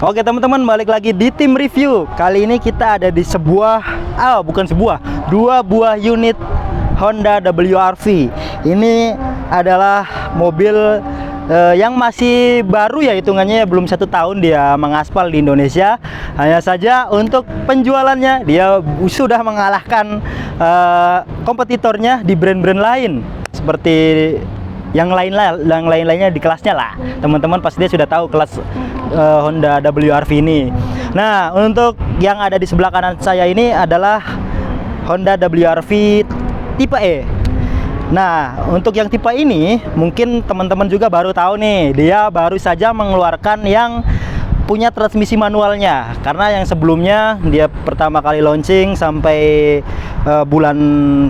Oke teman-teman, balik lagi di tim review. Kali ini kita ada di dua buah unit Honda WRV. Ini adalah mobil yang masih baru ya hitungannya, belum 1 tahun dia mengaspal di Indonesia. Hanya saja untuk penjualannya dia sudah mengalahkan kompetitornya di brand-brand lain seperti yang lainnya di kelasnya lah. Teman-teman pasti dia sudah tahu kelas Honda WRV ini. Nah, untuk yang ada di sebelah kanan saya ini adalah Honda WRV tipe E. Nah, untuk yang tipe ini mungkin teman-teman juga baru tahu nih, dia baru saja mengeluarkan yang punya transmisi manualnya, karena yang sebelumnya dia pertama kali launching sampai bulan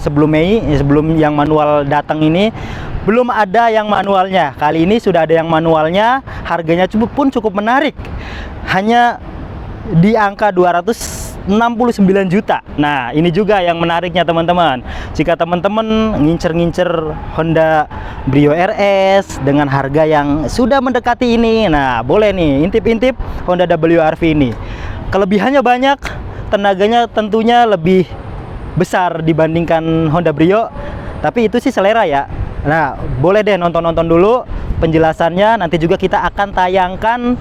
sebelum Mei, sebelum yang manual datang ini belum ada yang manualnya. Kali ini sudah ada yang manualnya, harganya cukup menarik, hanya di angka 269 juta. Nah, ini juga yang menariknya teman-teman. Jika teman-teman ngincer Honda Brio RS dengan harga yang sudah mendekati ini, nah boleh nih intip-intip Honda WRV ini. Kelebihannya banyak, tenaganya tentunya lebih besar dibandingkan Honda Brio, tapi itu sih selera ya. Nah, boleh deh nonton dulu penjelasannya. Nanti juga kita akan tayangkan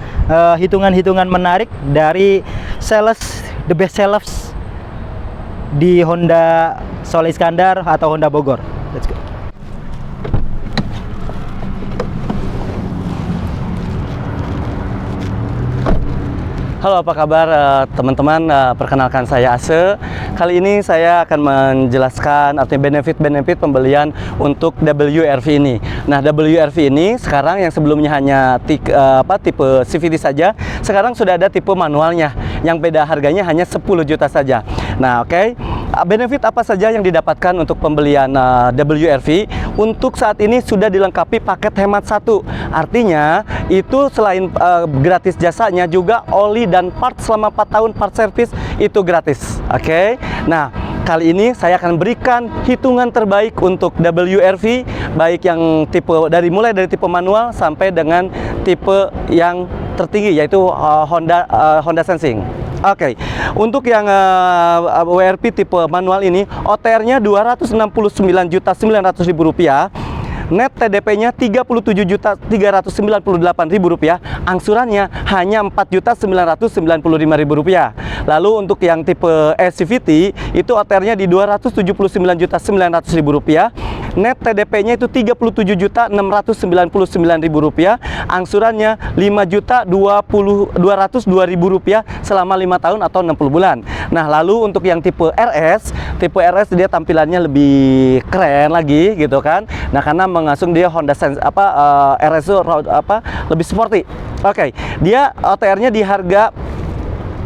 hitungan-hitungan menarik dari the best sales di Honda Sol Iskandar atau Honda Bogor. Let's go. Halo, apa kabar teman-teman? Perkenalkan saya Ase. Kali ini saya akan menjelaskan artinya benefit pembelian untuk WRV ini. Nah, WRV ini sekarang yang sebelumnya hanya tipe CVT saja, sekarang sudah ada tipe manualnya yang beda harganya hanya 10 juta saja. Nah, oke. Benefit apa saja yang didapatkan untuk pembelian WRV? Untuk saat ini sudah dilengkapi paket hemat 1. Artinya itu selain gratis jasanya, juga oli dan part selama 4 tahun part service itu gratis. Oke. Nah, kali ini saya akan berikan hitungan terbaik untuk WRV, baik yang mulai dari tipe manual sampai dengan tipe yang tertinggi, yaitu Honda Sensing. Oke. Untuk yang WRV tipe manual ini, OTR-nya Rp269.900.000, net TDP-nya Rp37.398.000, angsurannya hanya Rp4.995.000. Lalu untuk yang tipe SCVT itu OTR-nya di Rp279.900.000, net TDP-nya itu Rp33.699.000, angsurannya Rp5.202.000 selama 5 tahun atau 60 bulan. Nah, lalu untuk yang tipe RS dia tampilannya lebih keren lagi gitu kan. Nah, karena mengasung dia Honda RS itu lebih sporty. Oke. Dia OTR-nya di harga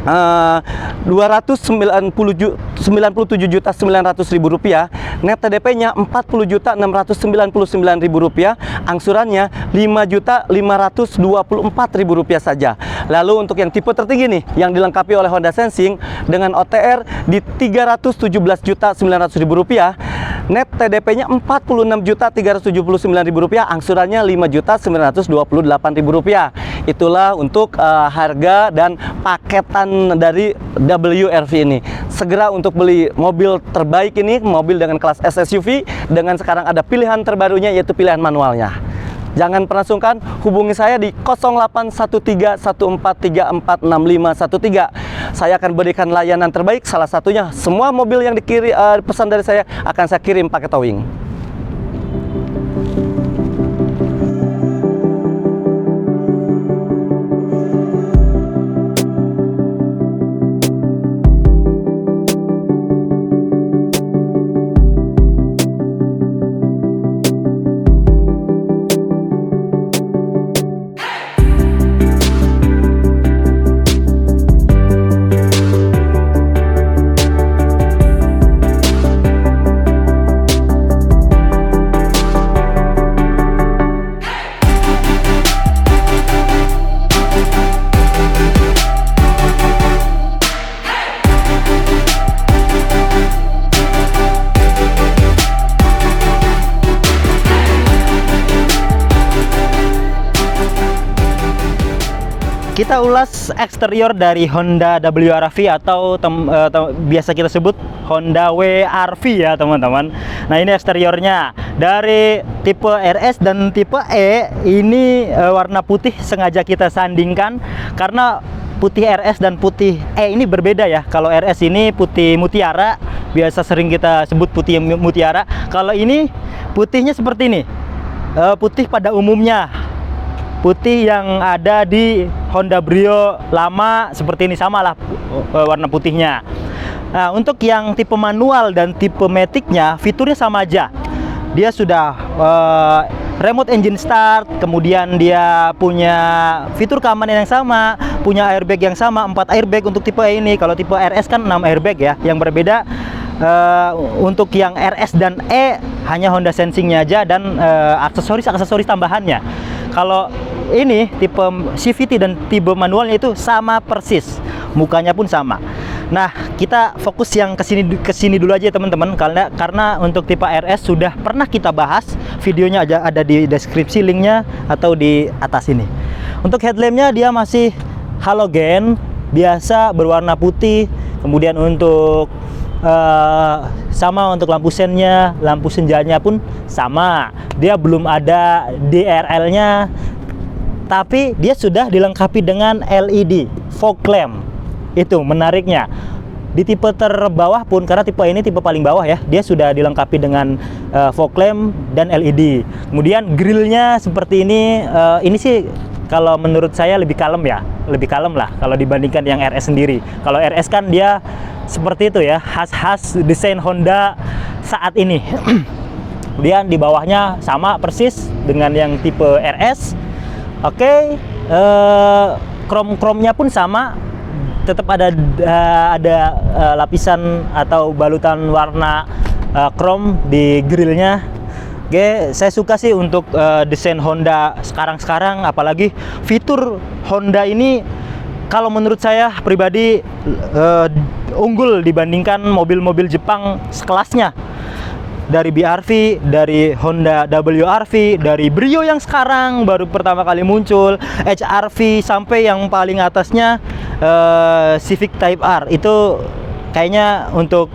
Rp297.900.000, net TDP-nya Rp40.699.000, angsurannya Rp5.524.000 saja. Lalu untuk yang tipe tertinggi nih, yang dilengkapi oleh Honda Sensing dengan OTR di Rp317.900.000, net TDP-nya Rp46.379.000, angsurannya Rp5.928.000. Itulah untuk harga dan paketan dari WRV ini. Segera untuk beli mobil terbaik ini, mobil dengan kelas SUV, dengan sekarang ada pilihan terbarunya yaitu pilihan manualnya. Jangan pernah sungkan, hubungi saya di 081314346513. Saya akan berikan layanan terbaik, salah satunya semua mobil yang pesan dari saya akan saya kirim pakai towing. kita ulas eksterior dari Honda WR-V atau biasa kita sebut Honda WR-V ya teman-teman. Nah ini eksteriornya dari tipe RS dan tipe E. Ini warna putih sengaja kita sandingkan karena putih RS dan putih E ini berbeda ya. Kalau RS ini putih mutiara, biasa sering kita sebut putih mutiara. Kalau ini putihnya seperti ini, putih pada umumnya, putih yang ada di Honda Brio lama seperti ini, sama lah warna putihnya. Nah, untuk yang tipe manual dan tipe matic-nya fiturnya sama aja. Dia sudah remote engine start, kemudian dia punya fitur keamanan yang sama, punya airbag yang sama, 4 airbag untuk tipe E ini. Kalau tipe RS kan 6 airbag ya. Yang berbeda untuk yang RS dan E hanya Honda Sensing-nya aja dan aksesoris tambahannya. Kalau ini tipe CVT dan tipe manualnya itu sama persis, mukanya pun sama. Nah, kita fokus yang kesini dulu aja teman-teman, karena untuk tipe RS sudah pernah kita bahas, videonya aja ada di deskripsi, linknya atau di atas ini. Untuk headlampnya dia masih halogen biasa berwarna putih. Kemudian untuk sama untuk lampu sennya, lampu senjanya pun sama. Dia belum ada DRL-nya, tapi dia sudah dilengkapi dengan LED fog lamp. Itu menariknya. Di tipe terbawah pun, karena tipe ini tipe paling bawah ya, dia sudah dilengkapi dengan fog lamp dan LED. Kemudian grillnya seperti ini. Ini sih kalau menurut saya lebih kalem ya, lebih kalem lah kalau dibandingkan yang RS sendiri. Kalau RS kan dia seperti itu ya, khas desain Honda saat ini. Kemudian di bawahnya sama persis dengan yang tipe RS. Oke, krom-kromnya pun sama, tetap ada lapisan atau balutan warna krom di grillnya. Oke, saya suka sih untuk desain Honda sekarang, apalagi fitur Honda ini kalau menurut saya pribadi unggul dibandingkan mobil-mobil Jepang sekelasnya. Dari BR-V, dari Honda WR-V, dari Brio yang sekarang baru pertama kali muncul, HR-V, sampai yang paling atasnya Civic Type R. Itu kayaknya untuk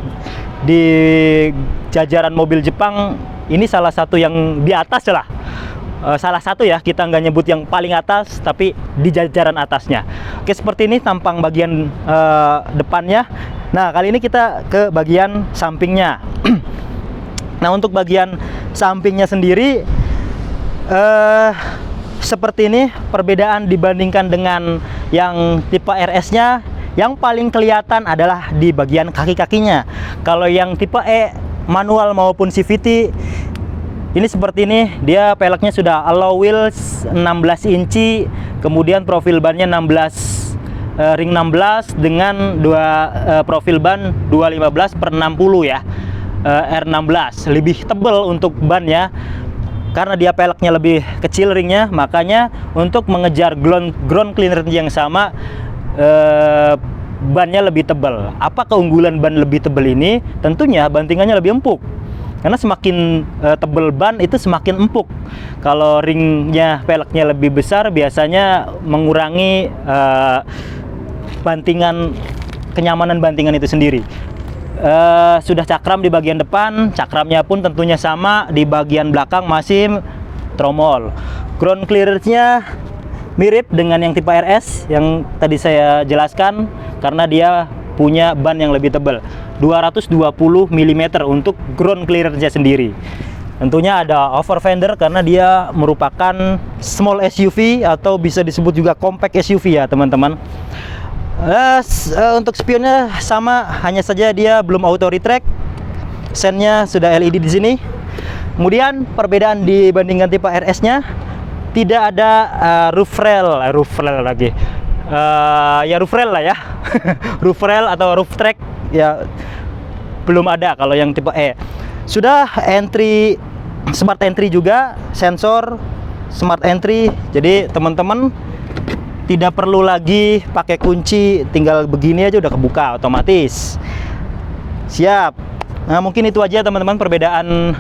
di jajaran mobil Jepang ini salah satu yang di atas lah. Salah satu ya, kita nggak nyebut yang paling atas, tapi di jajaran atasnya. Oke, seperti ini tampang bagian depannya. Nah, kali ini kita ke bagian sampingnya. Nah, untuk bagian sampingnya sendiri seperti ini perbedaan dibandingkan dengan yang tipe RS-nya. Yang paling kelihatan adalah di bagian kaki-kakinya. Kalau yang tipe E manual maupun CVT ini seperti ini, dia peleknya sudah alloy wheels 16 inci, kemudian profil bannya 16 ring 16 dengan profil ban 215/60 ya. R16 lebih tebal untuk ban ya, karena dia peleknya lebih kecil ringnya, makanya untuk mengejar ground clearance yang sama bannya lebih tebal. Apa keunggulan ban lebih tebal ini? Tentunya bantingannya lebih empuk, karena semakin tebal ban itu semakin empuk. Kalau ringnya peleknya lebih besar biasanya mengurangi kenyamanan bantingan itu sendiri. Sudah cakram di bagian depan, cakramnya pun tentunya sama. Di bagian belakang masih tromol. Ground clearance-nya mirip dengan yang tipe RS yang tadi saya jelaskan, karena dia punya ban yang lebih tebal, 220 mm untuk ground clearance-nya sendiri. Tentunya ada over fender karena dia merupakan small SUV atau bisa disebut juga compact SUV ya teman-teman. Untuk spionnya sama, hanya saja dia belum auto retract. Sennya sudah LED di sini. Kemudian perbedaan dibandingkan tipe RS-nya, tidak ada roof rail lagi. Ya roof rail lah ya. Roof rail atau roof track ya belum ada kalau yang tipe E. Sudah smart entry juga, sensor smart entry. Jadi teman-teman tidak perlu lagi pakai kunci, tinggal begini aja udah kebuka otomatis. Siap. Nah, mungkin itu aja teman-teman perbedaan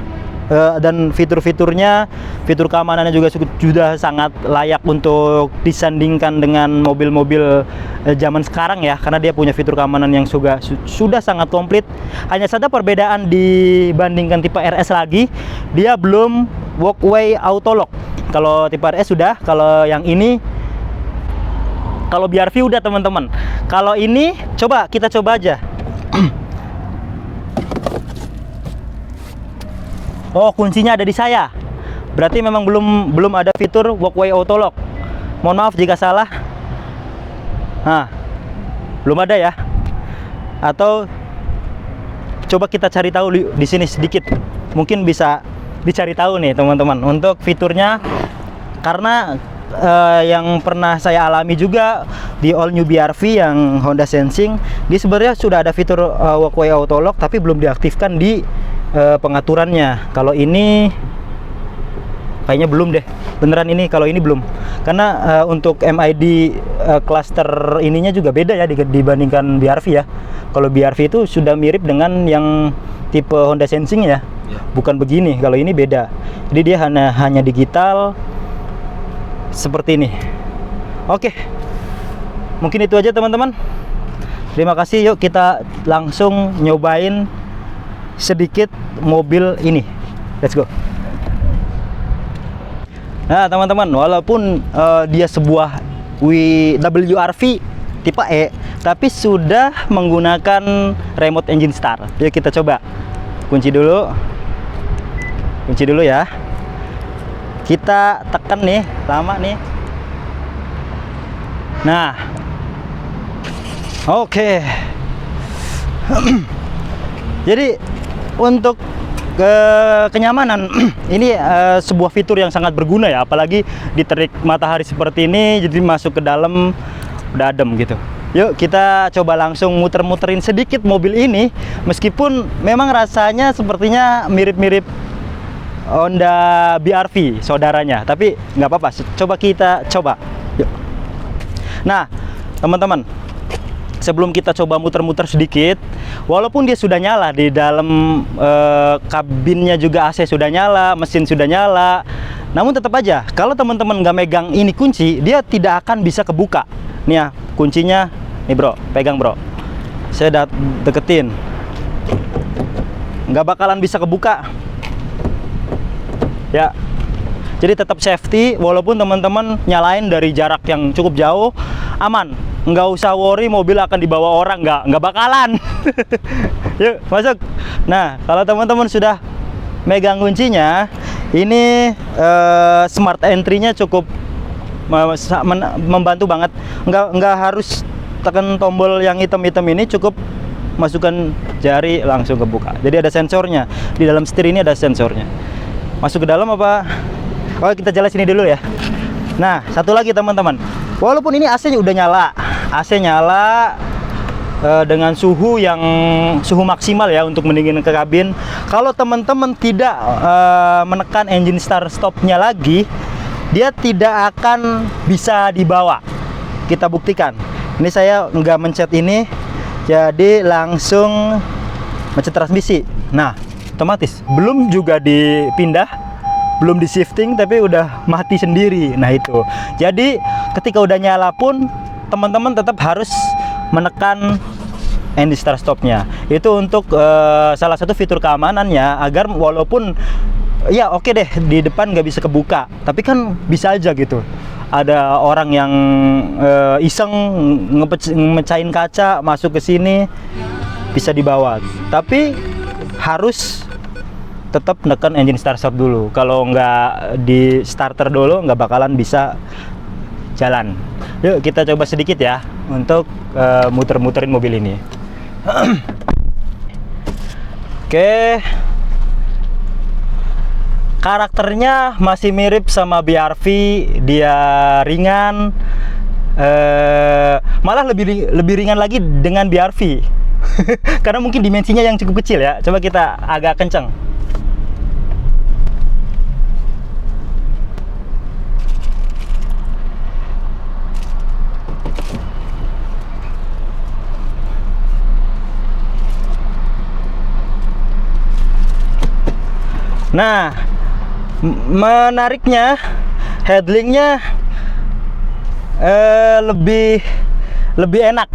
dan fitur-fiturnya, fitur keamanannya juga sudah sangat layak untuk disandingkan dengan mobil-mobil zaman sekarang ya, karena dia punya fitur keamanan yang sudah sangat komplit. Hanya saja perbedaan dibandingkan tipe RS lagi, dia belum walkway auto lock. Kalau tipe RS sudah, kalau yang ini, kalau BRV udah teman-teman. Kalau ini kita coba aja. Oh, kuncinya ada di saya. Berarti memang belum ada fitur walkway auto lock. Mohon maaf jika salah. Nah, belum ada ya. Atau coba kita cari tahu di sini sedikit. Mungkin bisa dicari tahu nih teman-teman untuk fiturnya, karena yang pernah saya alami juga di all new BRV yang Honda Sensing, dia sebenarnya sudah ada fitur walkway auto lock tapi belum diaktifkan di pengaturannya. Kalau ini kayaknya belum deh, beneran ini. Kalau ini belum, karena untuk MID cluster ininya juga beda ya dibandingkan BRV ya. Kalau BRV itu sudah mirip dengan yang tipe Honda Sensing ya, bukan begini. Kalau ini beda, jadi dia hanya digital seperti ini. Oke, mungkin itu aja teman-teman. Terima kasih. Yuk kita langsung nyobain sedikit mobil ini. Let's go. Nah teman-teman, walaupun dia sebuah WRV tipe E, tapi sudah menggunakan remote engine start. Yuk kita coba. Kunci dulu ya. Kita tekan nih, lama nih. Nah, oke. Jadi untuk kenyamanan ini sebuah fitur yang sangat berguna ya, apalagi di terik matahari seperti ini, jadi masuk ke dalam udah adem gitu. Yuk kita coba langsung muter-muterin sedikit mobil ini, meskipun memang rasanya sepertinya mirip-mirip Honda BRV saudaranya, tapi nggak apa-apa, kita coba. Yuk. Nah teman-teman, sebelum kita coba muter-muter sedikit, walaupun dia sudah nyala di dalam kabinnya juga AC sudah nyala, mesin sudah nyala, namun tetap aja kalau teman-teman nggak megang ini kunci, dia tidak akan bisa kebuka. Nih ya kuncinya, nih bro, pegang bro, saya deketin, nggak bakalan bisa kebuka ya. Jadi tetap safety, walaupun teman-teman nyalain dari jarak yang cukup jauh, aman. Nggak usah worry mobil akan dibawa orang, nggak bakalan. Yuk masuk. Nah kalau teman-teman sudah megang kuncinya, ini smart entry-nya cukup membantu banget. Nggak harus tekan tombol yang hitam-hitam ini, cukup masukkan jari langsung kebuka. Jadi ada sensornya di dalam setir ini, ada sensornya. Masuk ke dalam apa? Oh kita jalan sini dulu ya. Nah satu lagi teman-teman, walaupun ini AC-nya udah nyala, AC nyala dengan suhu maksimal ya untuk mendinginkan ke kabin. Kalau teman-teman tidak menekan engine start stop-nya lagi, dia tidak akan bisa dibawa. Kita buktikan. Ini saya nggak mencet ini, jadi langsung mencet transmisi. Nah otomatis belum juga dipindah, belum di shifting, tapi udah mati sendiri. Nah itu, jadi ketika udah nyala pun teman-teman tetap harus menekan engine start stopnya. Itu untuk salah satu fitur keamanannya, agar walaupun ya oke deh di depan nggak bisa kebuka, tapi kan bisa aja gitu ada orang yang iseng ngemecahin kaca masuk ke sini, bisa dibawa. Tapi harus tetap menekan engine start dulu. Kalau nggak di starter dulu, nggak bakalan bisa jalan. Yuk kita coba sedikit ya untuk muter-muterin mobil ini. Oke, karakternya masih mirip sama BRV, dia ringan, malah lebih ringan lagi dengan BRV. Karena mungkin dimensinya yang cukup kecil ya. Coba kita agak kencang. Nah, menariknya headlinknya lebih enak.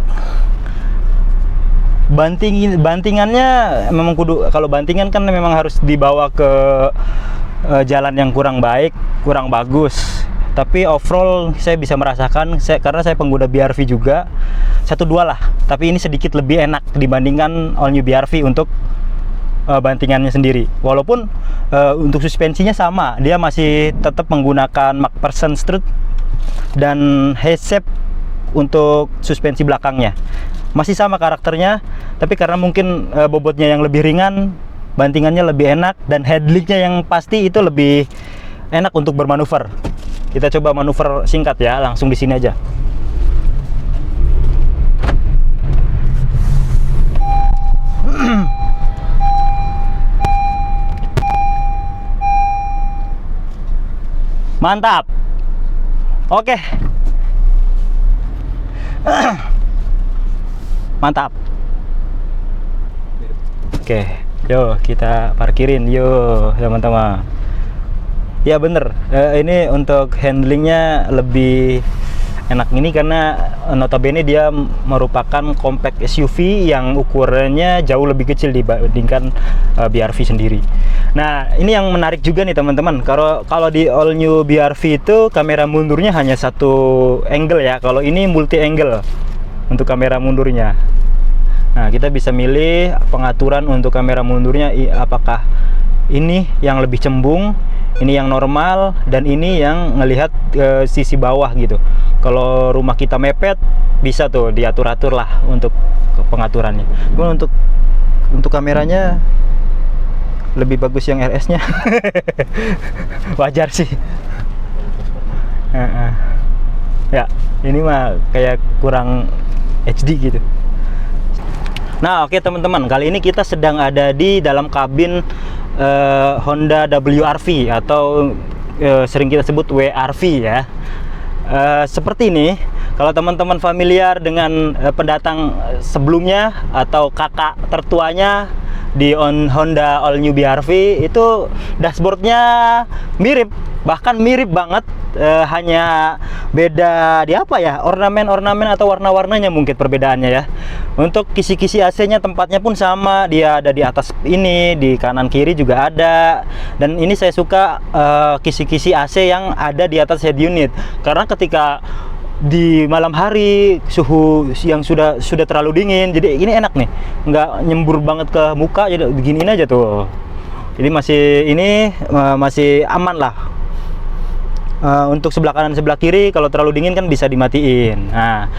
Bantingannya memang kudu, kalau bantingan kan memang harus dibawa ke jalan yang kurang baik, kurang bagus. Tapi overall saya bisa merasakan, karena saya pengguna BRV juga, 1-2 lah. Tapi ini sedikit lebih enak dibandingkan all new BRV untuk bantingannya sendiri. Walaupun untuk suspensinya sama, dia masih tetap menggunakan MacPherson strut dan Hay-Shape untuk suspensi belakangnya. Masih sama karakternya, tapi karena mungkin bobotnya yang lebih ringan, bantingannya lebih enak, dan headlinknya yang pasti itu lebih enak untuk bermanuver. Kita coba manuver singkat ya, langsung di sini aja. Mantap. Oke. Mantap. Oke, yuk kita parkirin yuk teman-teman. Ya bener, ini untuk handlingnya lebih enak ini karena notabene dia merupakan compact SUV yang ukurannya jauh lebih kecil dibandingkan BRV sendiri. Nah, ini yang menarik juga nih teman-teman. Kalau di all new BRV itu kamera mundurnya hanya satu angle ya. Kalau ini multi angle untuk kamera mundurnya. Nah, kita bisa milih pengaturan untuk kamera mundurnya, apakah ini yang lebih cembung, ini yang normal, dan ini yang ngelihat sisi bawah gitu. Kalau rumah kita mepet, bisa tuh diatur-atur lah untuk pengaturannya. Cuman untuk kameranya lebih bagus yang RS-nya. Wajar sih. Ya, ini mah kayak kurang HD gitu. Nah, oke teman-teman, kali ini kita sedang ada di dalam kabin Honda WRV atau sering kita sebut WRV ya. Seperti ini, kalau teman-teman familiar dengan pendatang sebelumnya atau kakak tertuanya di Honda All New BRV, itu dashboardnya mirip, bahkan mirip banget, hanya beda di apa ya, ornamen-ornamen atau warna-warnanya mungkin perbedaannya ya. Untuk kisi-kisi AC-nya tempatnya pun sama, dia ada di atas ini, di kanan kiri juga ada. Dan ini saya suka kisi-kisi AC yang ada di atas head unit, karena ketika di malam hari suhu yang sudah terlalu dingin, jadi ini enak nih, nggak nyembur banget ke muka, jadi beginiin aja tuh. Jadi masih aman lah. Untuk sebelah kanan sebelah kiri kalau terlalu dingin kan bisa dimatiin. Nah,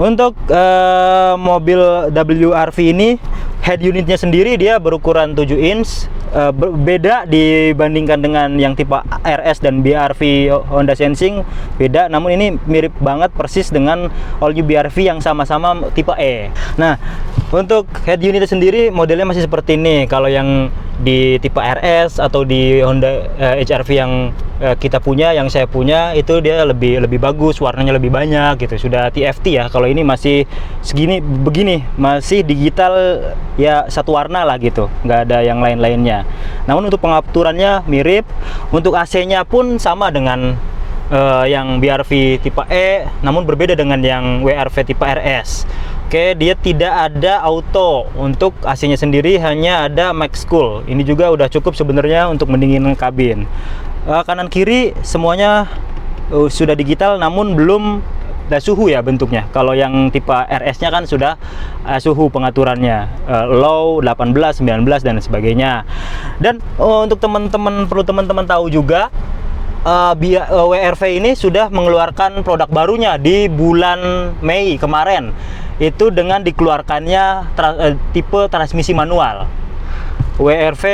untuk mobil WRV ini head unitnya sendiri dia berukuran 7 inch, beda dibandingkan dengan yang tipe RS dan BRV Honda Sensing, beda. Namun ini mirip banget persis dengan all new BRV yang sama-sama tipe E. Nah, untuk head unitnya sendiri modelnya masih seperti ini. Kalau yang di tipe RS atau di Honda HR-V yang kita punya, yang saya punya, itu dia lebih bagus, warnanya lebih banyak gitu. Sudah TFT ya. Kalau ini masih begini, masih digital ya, satu warna lah gitu, nggak ada yang lain-lainnya. Namun untuk pengaturannya mirip. Untuk AC-nya pun sama dengan yang BRV tipe E, namun berbeda dengan yang WRV tipe RS. Oke, dia tidak ada auto. Untuk AC-nya sendiri hanya ada max cool. Ini juga udah cukup sebenarnya untuk mendinginkan kabin. Kanan kiri semuanya sudah digital, namun belum ada suhu ya bentuknya. Kalau yang tipe RS-nya kan sudah suhu pengaturannya, low, 18, 19 dan sebagainya. Dan untuk perlu teman-teman tahu juga, WRV ini sudah mengeluarkan produk barunya di bulan Mei kemarin. Itu dengan dikeluarkannya tipe transmisi manual, WRV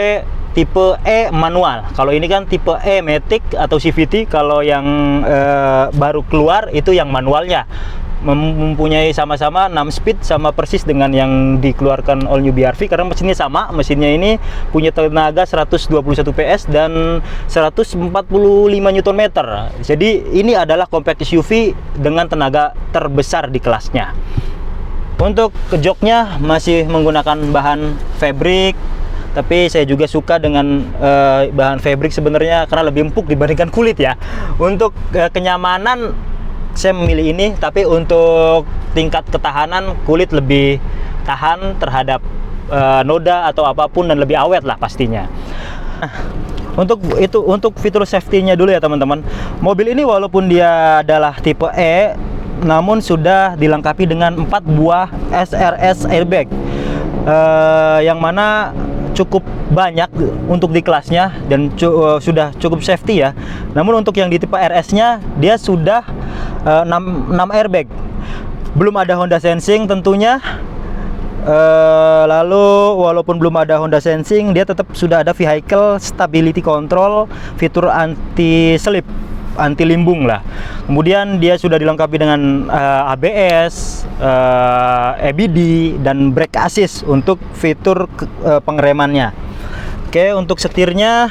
tipe E manual. Kalau ini kan tipe E Matic atau CVT. Kalau yang baru keluar itu yang manualnya, mempunyai sama-sama 6 speed, sama persis dengan yang dikeluarkan all new BRV, karena mesinnya sama. Mesinnya ini punya tenaga 121 PS dan 145 Nm. Jadi ini adalah compact SUV dengan tenaga terbesar di kelasnya. Untuk joknya masih menggunakan bahan fabric, tapi saya juga suka dengan bahan fabric sebenarnya karena lebih empuk dibandingkan kulit ya. Untuk kenyamanan saya memilih ini, tapi untuk tingkat ketahanan kulit lebih tahan terhadap noda atau apapun dan lebih awet lah pastinya. Nah, untuk fitur safety-nya dulu ya teman-teman. Mobil ini walaupun dia adalah tipe E, namun sudah dilengkapi dengan 4 buah SRS airbag, yang mana cukup banyak untuk di kelasnya dan sudah cukup safety ya. Namun untuk yang di tipe RS-nya dia sudah 6 airbag. Belum ada Honda Sensing tentunya. Lalu walaupun belum ada Honda Sensing, dia tetap sudah ada Vehicle Stability Control, fitur anti slip, anti limbung lah. Kemudian dia sudah dilengkapi dengan ABS, EBD dan brake assist untuk fitur pengeremannya. Oke, untuk setirnya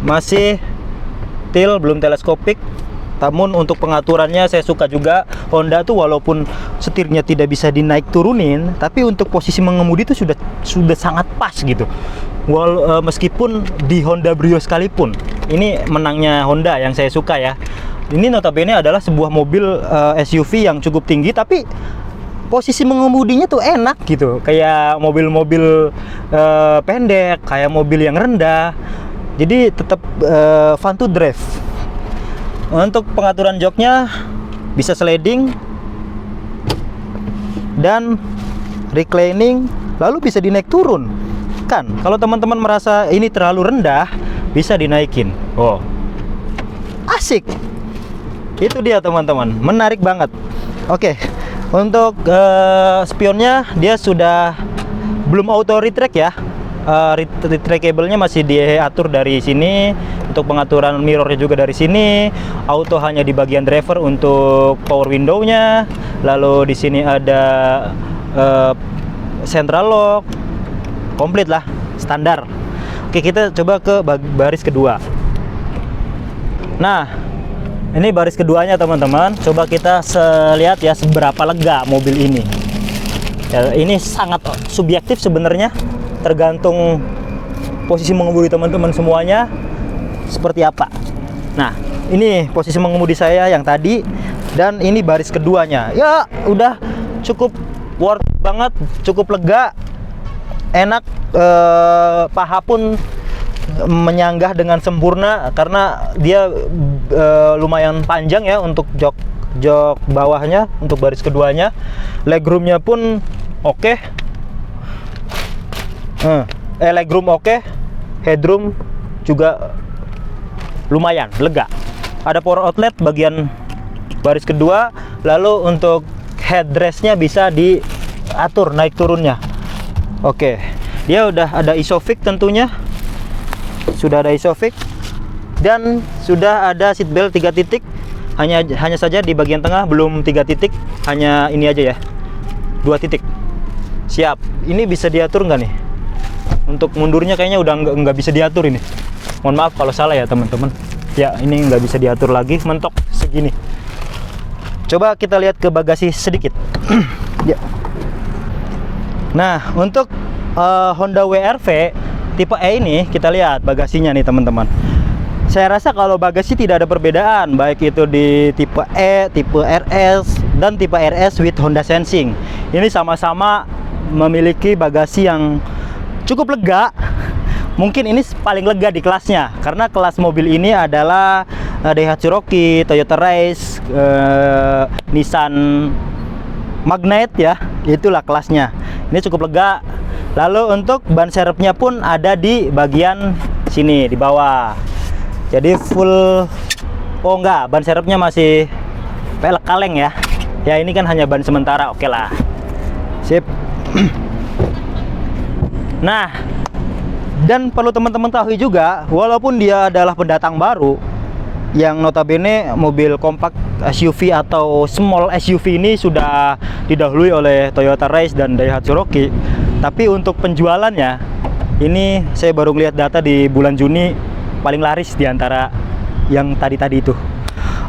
masih tilt, belum teleskopik. Namun untuk pengaturannya saya suka juga. Honda tuh walaupun setirnya tidak bisa dinaik turunin, tapi untuk posisi mengemudi itu sudah sangat pas gitu. Meskipun di Honda Brio sekalipun, ini menangnya Honda yang saya suka ya. Ini notabene adalah sebuah mobil SUV yang cukup tinggi, tapi posisi mengemudinya tuh enak gitu, kayak mobil-mobil pendek, kayak mobil yang rendah. Jadi tetap fun to drive. Untuk pengaturan joknya bisa sliding dan reclining, lalu bisa dinaik turun. Kan kalau teman-teman merasa ini terlalu rendah, bisa dinaikin. Oh, asik. Itu dia teman-teman, menarik banget. Oke, untuk spionnya dia sudah belum auto retract ya. Retractable-nya masih diatur dari sini. Untuk pengaturan mirrornya juga dari sini. Auto hanya di bagian driver untuk power window-nya. Lalu di sini ada central lock. Komplit lah, standar. Oke, kita coba ke baris kedua. Nah, ini baris keduanya teman-teman. Coba kita lihat ya seberapa lega mobil ini. Ya, ini sangat subjektif sebenarnya, tergantung posisi mengemudi teman-teman semuanya seperti apa. Nah, ini posisi mengemudi saya yang tadi, dan ini baris keduanya. Ya, udah cukup worth banget, cukup lega, enak, paha pun menyanggah dengan sempurna karena dia lumayan panjang ya untuk jok bawahnya, untuk baris keduanya. Legroomnya pun oke. Legroom oke, headroom juga lumayan lega. Ada power outlet bagian baris kedua. Lalu untuk headrestnya bisa diatur naik turunnya. Oke, dia udah ada isofix tentunya, sudah ada isofix dan sudah ada seat belt 3 titik. Hanya saja di bagian tengah belum 3 titik, hanya ini aja ya, 2 titik. Siap. Ini bisa diatur nggak nih? Untuk mundurnya kayaknya udah nggak bisa diatur ini. Mohon maaf kalau salah ya teman-teman. Ya, ini nggak bisa diatur lagi, mentok segini. Coba kita lihat ke bagasi sedikit. Ya. Nah, untuk Honda WRV tipe E ini kita lihat bagasinya nih teman-teman. Saya rasa kalau bagasi tidak ada perbedaan, baik itu di tipe E, tipe RS, dan tipe RS with Honda Sensing. Ini sama-sama memiliki bagasi yang cukup lega. Mungkin ini paling lega di kelasnya, karena kelas mobil ini adalah Daihatsu Rocky, Toyota Race, Nissan Magnite ya, itulah kelasnya. Ini cukup lega. Lalu untuk ban serepnya pun ada di bagian sini di bawah. Jadi full, oh enggak, ban serepnya masih pelek kaleng ya. Ya ini kan hanya ban sementara, oke lah. Sip. Nah, dan perlu teman-teman tahu juga, walaupun dia adalah pendatang baru, yang notabene mobil kompak SUV atau small SUV ini sudah didahului oleh Toyota Race dan Daihatsu Rocky, tapi untuk penjualannya, ini saya baru lihat data di bulan Juni, paling laris di antara yang tadi-tadi itu.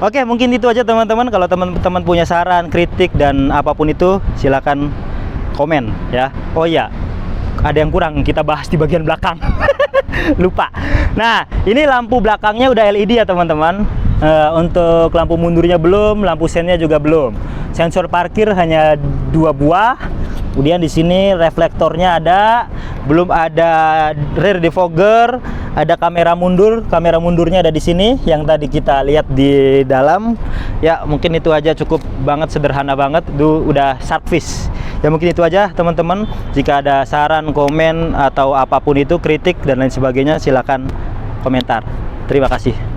Oke, mungkin itu aja teman-teman. Kalau teman-teman punya saran, kritik, dan apapun itu, silakan komen ya. Oh iya, ada yang kurang, kita bahas di bagian belakang. Lupa. Nah, ini lampu belakangnya udah LED ya teman-teman. Untuk lampu mundurnya belum, lampu sennya juga belum. Sensor parkir hanya 2 buah. Kemudian di sini reflektornya ada, belum ada rear defogger, ada kamera mundur. Kamera mundurnya ada di sini yang tadi kita lihat di dalam. Ya, mungkin itu aja, cukup banget, sederhana banget. Itu udah service. Ya mungkin itu aja teman-teman. Jika ada saran, komen atau apapun itu, kritik dan lain sebagainya, silakan komentar. Terima kasih.